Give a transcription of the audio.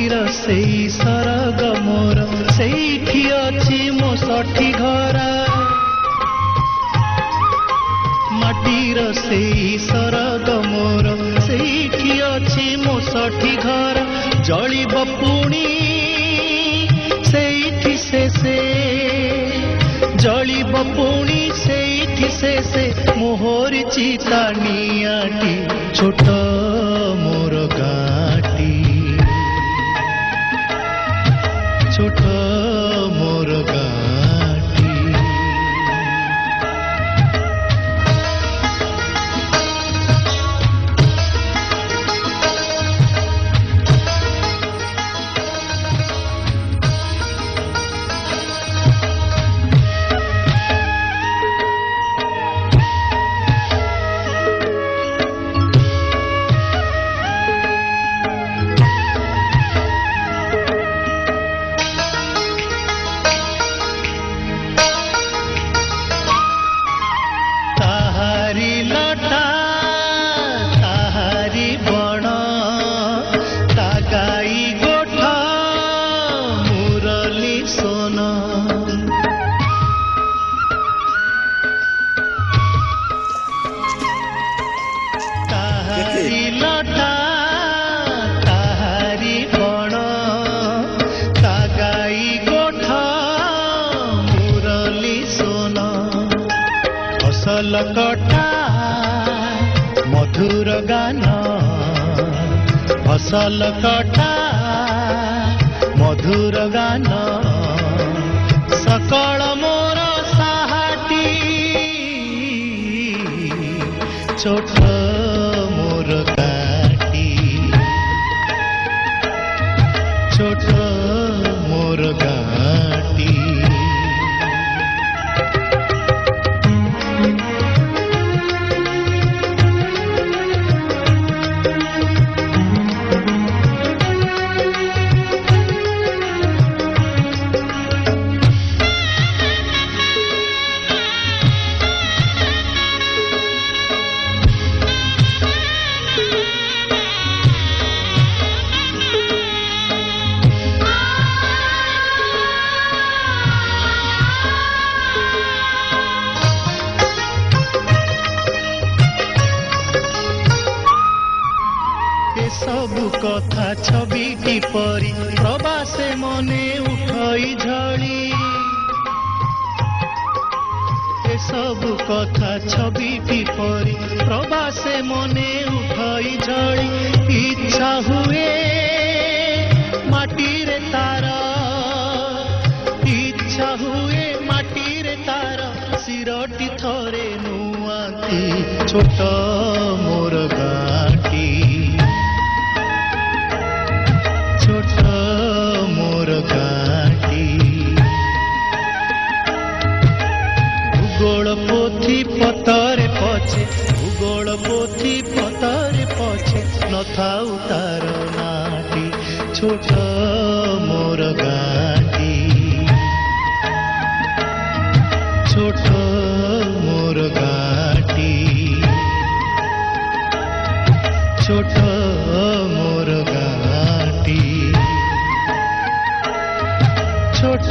माटीर सेई सरग मोर सेठी अछि मो सठी घर माटीर सेई सरग मोर सेठी अछि मो सठी घर जलिब पुणी सेठी से जलिब पुणी सेठी से मोहर चिता नियाटी छोट मोर गाटी छोट मोर गाटी कटा मधुर गान फसल कटा मधुर गान सकल मोर साहाटी छोट मोर गाटी छोट मोर गाटी सबु कथा छविटी परी प्रवासे मने उठई झड़ी ए सबु कथा छविटी परी प्रवासे मने उठई झड़ी इच्छा हुए माटी रे तार इच्छा हुए माटी रे तार सिरटी थरे नुआती छोट मोर गाटी छोट मोर गाटी भूगोल पोथी पतरे पछे भूगोल पोथी पतरे पछे नथाउ तार नाटी छोट मोर गाटी छोट मोर गाटी छोट मोर गाटी छोट